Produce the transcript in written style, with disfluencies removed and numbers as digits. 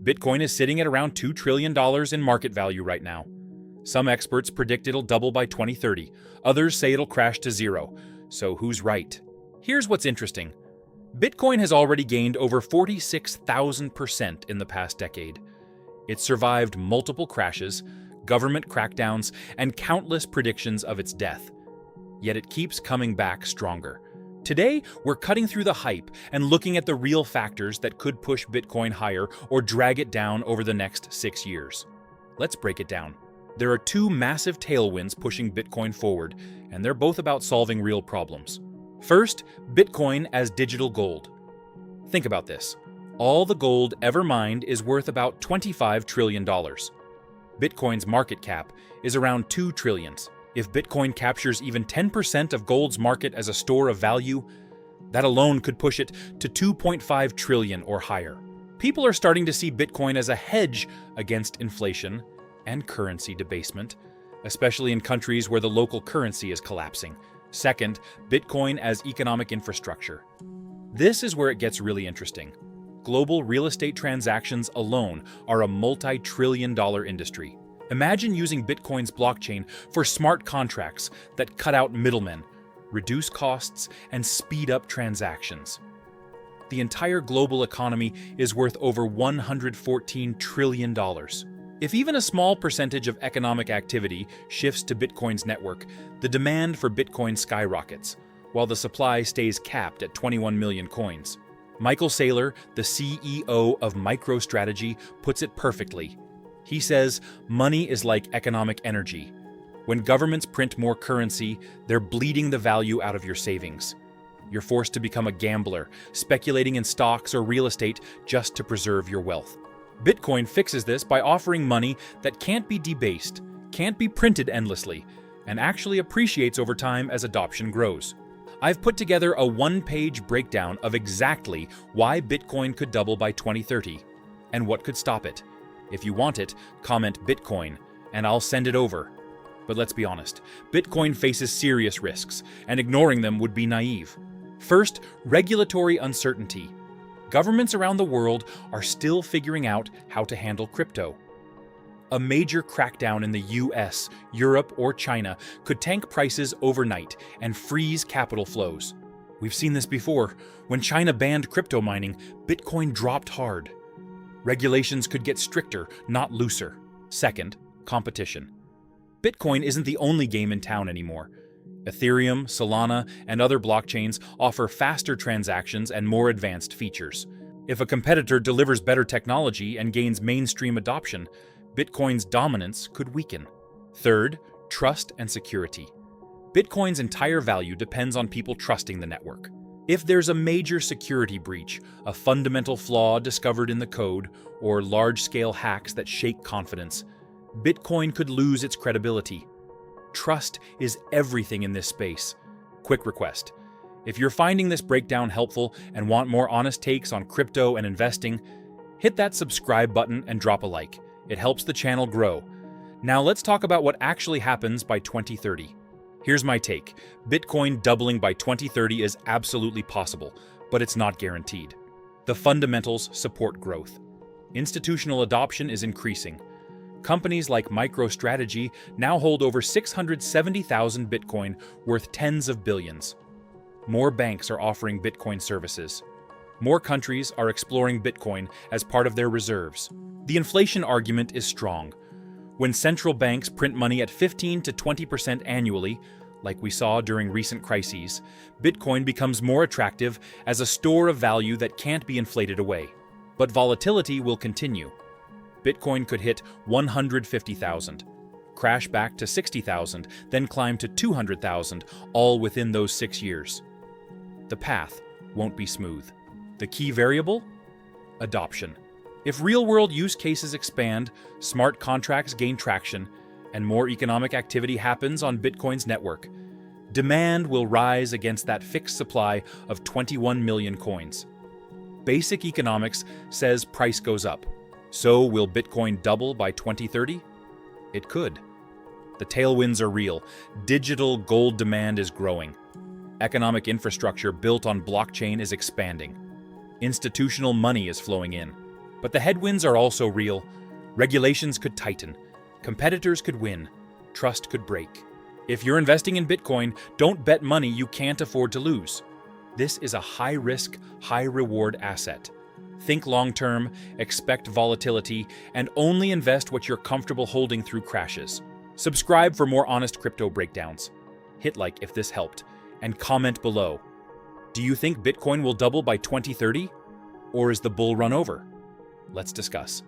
Bitcoin is sitting at around $2 trillion in market value right now. Some experts predict it'll double by 2030. Others say it'll crash to zero. So who's right? Here's what's interesting. Bitcoin has already gained over 46,000% in the past decade. It's survived multiple crashes, government crackdowns, and countless predictions of its death. Yet it keeps coming back stronger. Today, we're cutting through the hype and looking at the real factors that could push Bitcoin higher or drag it down over the next 6 years. Let's break it down. There are two massive tailwinds pushing Bitcoin forward, and they're both about solving real problems. First, Bitcoin as digital gold. Think about this. All the gold ever mined is worth about $25 trillion. Bitcoin's market cap is around $2 trillion. If Bitcoin captures even 10% of gold's market as a store of value, that alone could push it to $2.5 trillion or higher. People are starting to see Bitcoin as a hedge against inflation and currency debasement, especially in countries where the local currency is collapsing. Second, Bitcoin as economic infrastructure. This is where it gets really interesting. Global real estate transactions alone are a multi-trillion-dollar industry. Imagine using Bitcoin's blockchain for smart contracts that cut out middlemen, reduce costs, and speed up transactions. The entire global economy is worth over $114 trillion. If even a small percentage of economic activity shifts to Bitcoin's network, the demand for Bitcoin skyrockets, while the supply stays capped at 21 million coins. Michael Saylor, the CEO of MicroStrategy, puts it perfectly. He says, money is like economic energy. When governments print more currency, they're bleeding the value out of your savings. You're forced to become a gambler, speculating in stocks or real estate just to preserve your wealth. Bitcoin fixes this by offering money that can't be debased, can't be printed endlessly, and actually appreciates over time as adoption grows. I've put together a one-page breakdown of exactly why Bitcoin could double by 2030 and what could stop it. If you want it, comment Bitcoin, and I'll send it over. But let's be honest, Bitcoin faces serious risks, and ignoring them would be naive. First, regulatory uncertainty. Governments around the world are still figuring out how to handle crypto. A major crackdown in the US, Europe, or China could tank prices overnight and freeze capital flows. We've seen this before. When China banned crypto mining, Bitcoin dropped hard. Regulations could get stricter, not looser. Second, competition. Bitcoin isn't the only game in town anymore. Ethereum, Solana, and other blockchains offer faster transactions and more advanced features. If a competitor delivers better technology and gains mainstream adoption, Bitcoin's dominance could weaken. Third, trust and security. Bitcoin's entire value depends on people trusting the network. If there's a major security breach, a fundamental flaw discovered in the code, or large-scale hacks that shake confidence, Bitcoin could lose its credibility. Trust is everything in this space. Quick request. If you're finding this breakdown helpful and want more honest takes on crypto and investing, hit that subscribe button and drop a like. It helps the channel grow. Now let's talk about what actually happens by 2030. Here's my take. Bitcoin doubling by 2030 is absolutely possible, but it's not guaranteed. The fundamentals support growth. Institutional adoption is increasing. Companies like MicroStrategy now hold over 670,000 Bitcoin worth tens of billions. More banks are offering Bitcoin services. More countries are exploring Bitcoin as part of their reserves. The inflation argument is strong. When central banks print money at 15 to 20% annually, like we saw during recent crises, Bitcoin becomes more attractive as a store of value that can't be inflated away. But volatility will continue. Bitcoin could hit 150,000, crash back to 60,000, then climb to 200,000, all within those 6 years. The path won't be smooth. The key variable? Adoption. If real-world use cases expand, smart contracts gain traction, and more economic activity happens on Bitcoin's network, demand will rise against that fixed supply of 21 million coins. Basic economics says price goes up. So will Bitcoin double by 2030? It could. The tailwinds are real. Digital gold demand is growing. Economic infrastructure built on blockchain is expanding. Institutional money is flowing in. But the headwinds are also real. Regulations could tighten, competitors could win, trust could break. If you're investing in Bitcoin, don't bet money you can't afford to lose. This is a high-risk, high-reward asset. Think long-term, expect volatility, and only invest what you're comfortable holding through crashes. Subscribe for more honest crypto breakdowns. Hit like if this helped, and comment below. Do you think Bitcoin will double by 2030? Or is the bull run over? Let's discuss.